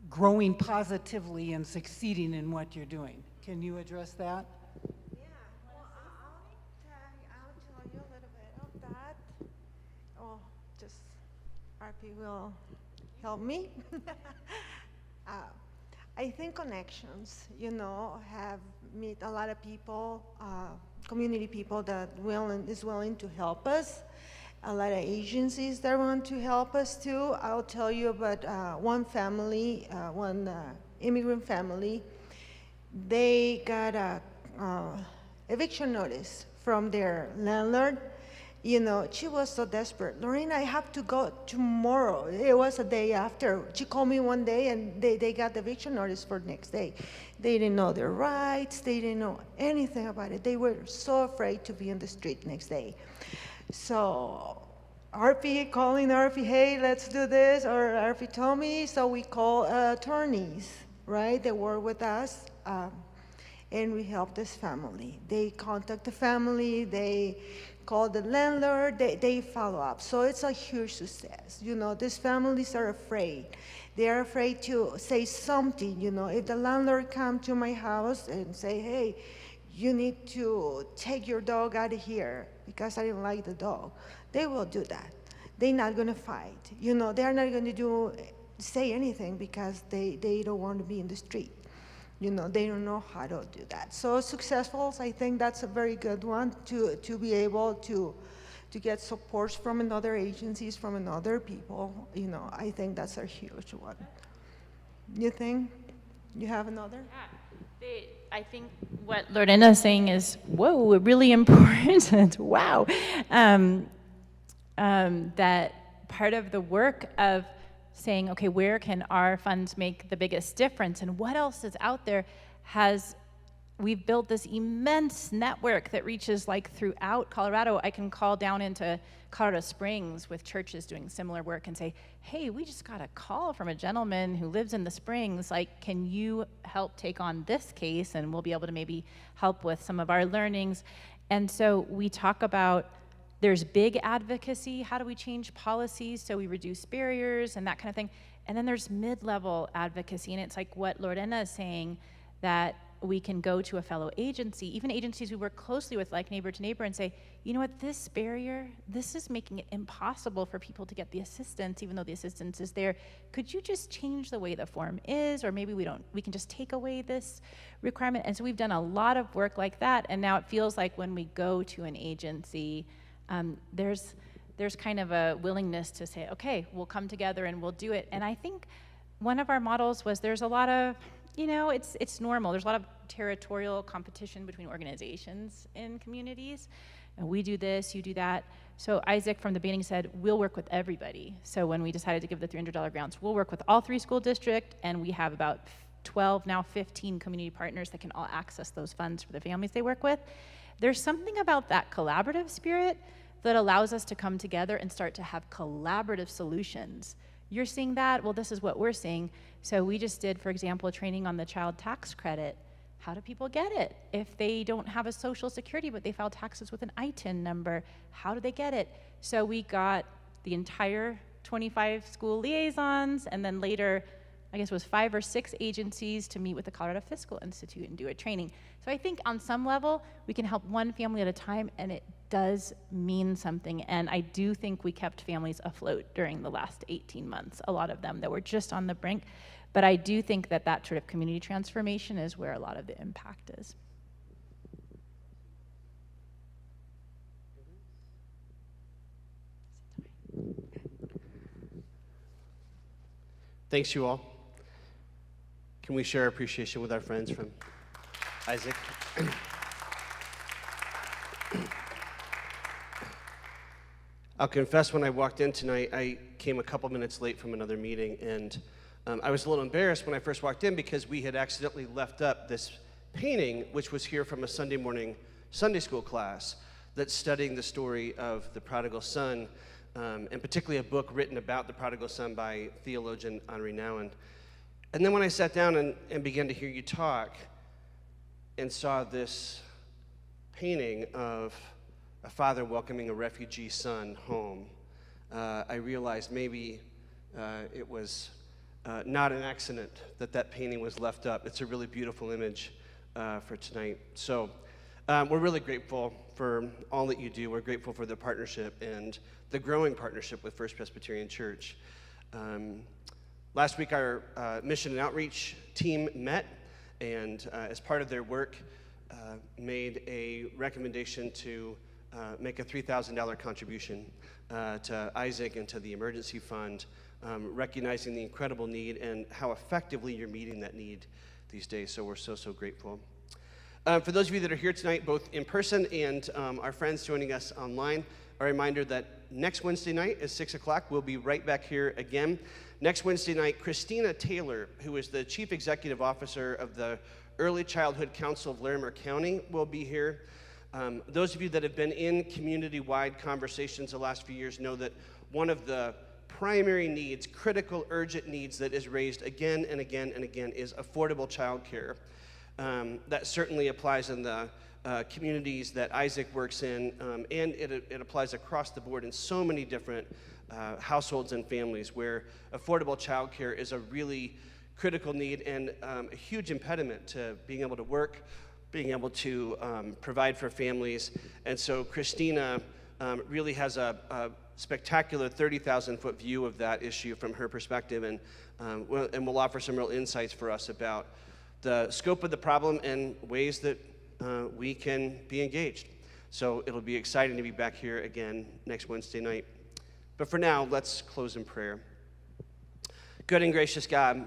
growing positively and succeeding in what you're doing. Can you address that? Yeah, well, I'll tell you a little bit of that. Oh, just RP will help me. I think connections, have meet a lot of people, community people that is willing to help us. A lot of agencies that want to help us too. I'll tell you about one family, one immigrant family. They got a eviction notice from their landlord. She was so desperate. Lorena, I have to go tomorrow. It was a day after. She called me one day and they got the eviction notice for the next day. They didn't know their rights. They didn't know anything about it. They were so afraid to be in the street next day. So calling RP, hey, let's do this, or RP told me, so we call attorneys, right? They work with us, and we help this family. They contact the family, they call the landlord, they follow up. So it's a huge success. These families are afraid. They are afraid to say something, If the landlord come to my house and say, hey, you need to take your dog out of here because I didn't like the dog, they will do that. They're not gonna fight. They're not gonna say anything because they don't want to be in the street. They don't know how to do that. So successfuls, I think that's a very good one to be able to get support from another agencies, from another people. I think that's a huge one. You think you have another? Yeah, I think what Lorena is saying is, whoa, really important. Wow. That part of the work of saying, okay, where can our funds make the biggest difference and what else is out there we've built this immense network that reaches throughout Colorado. I can call down into Colorado Springs with churches doing similar work and say, hey, we just got a call from a gentleman who lives in the Springs, can you help take on this case? And we'll be able to maybe help with some of our learnings. And so we talk about, there's big advocacy, how do we change policies so we reduce barriers and that kind of thing. And then there's mid-level advocacy, and it's like what Lorena is saying, that we can go to a fellow agency, even agencies we work closely with, like Neighbor to Neighbor, and say, you know what, this barrier, this is making it impossible for people to get the assistance, even though the assistance is there. Could you just change the way the form is, or maybe we can just take away this requirement? And so we've done a lot of work like that, and now it feels like when we go to an agency, there's kind of a willingness to say, okay, we'll come together and we'll do it. And I think one of our models was there's a lot of, it's normal. There's a lot of territorial competition between organizations in communities. And we do this, you do that. So Isaac from the beginning said, we'll work with everybody. So when we decided to give the $300 grants, we'll work with all 3 school districts, and we have about 12, now 15 community partners that can all access those funds for the families they work with. There's something about that collaborative spirit that allows us to come together and start to have collaborative solutions. You're seeing that? Well, this is what we're seeing. So we just did, for example, a training on the child tax credit. How do people get it? If they don't have a social security, but they file taxes with an ITIN number, how do they get it? So we got the entire 25 school liaisons, and then later I guess it was 5 or 6 agencies to meet with the Colorado Fiscal Institute and do a training. So I think on some level, we can help one family at a time, and it does mean something. And I do think we kept families afloat during the last 18 months, a lot of them that were just on the brink. But I do think that that sort of community transformation is where a lot of the impact is. Thanks, you all. Can we share our appreciation with our friends from Isaac? I'll confess, when I walked in tonight, I came a couple minutes late from another meeting, and I was a little embarrassed when I first walked in because we had accidentally left up this painting, which was here from a Sunday morning Sunday school class that's studying the story of the prodigal son, and particularly a book written about the prodigal son by theologian Henri Nouwen. And then when I sat down and began to hear you talk and saw this painting of a father welcoming a refugee son home, I realized maybe it was not an accident that that painting was left up. It's a really beautiful image for tonight. So we're really grateful for all that you do. We're grateful for the partnership and the growing partnership with First Presbyterian Church. Last week, our mission and outreach team met, and as part of their work, made a recommendation to make a $3,000 contribution to Isaac and to the emergency fund, recognizing the incredible need and how effectively you're meeting that need these days. So we're so grateful. For those of you that are here tonight, both in person and our friends joining us online, a reminder that next Wednesday night at 6 o'clock, we'll be right back here again. Next Wednesday night, Christina Taylor, who is the Chief Executive Officer of the Early Childhood Council of Larimer County, will be here. Those of you that have been in community-wide conversations the last few years know that one of the primary needs, critical, urgent needs that is raised again and again and again is affordable childcare. That certainly applies in the communities that Isaac works in, and it applies across the board in so many different households and families where affordable childcare is a really critical need and a huge impediment to being able to work, being able to provide for families. And so Christina really has a spectacular 30,000-foot view of that issue from her perspective, and will offer some real insights for us about the scope of the problem and ways that we can be engaged. So it'll be exciting to be back here again next Wednesday night. But for now, let's close in prayer. Good and gracious God,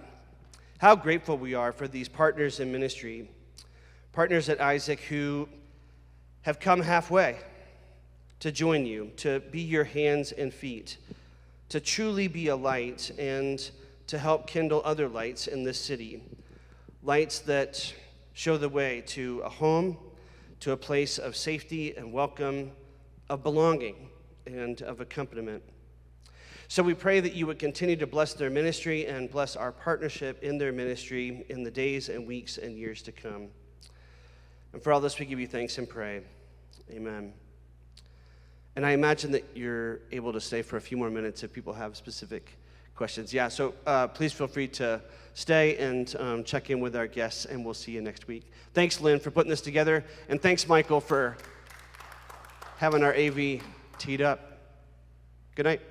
how grateful we are for these partners in ministry, partners at Isaac who have come halfway to join you, to be your hands and feet, to truly be a light and to help kindle other lights in this city, lights that show the way to a home, to a place of safety and welcome, of belonging and of accompaniment. So we pray that you would continue to bless their ministry and bless our partnership in their ministry in the days and weeks and years to come. And for all this, we give you thanks and pray. Amen. And I imagine that you're able to stay for a few more minutes if people have specific questions. Yeah, so please feel free to stay and check in with our guests, and we'll see you next week. Thanks, Lynn, for putting this together, and thanks, Michael, for having our AV teed up. Good night.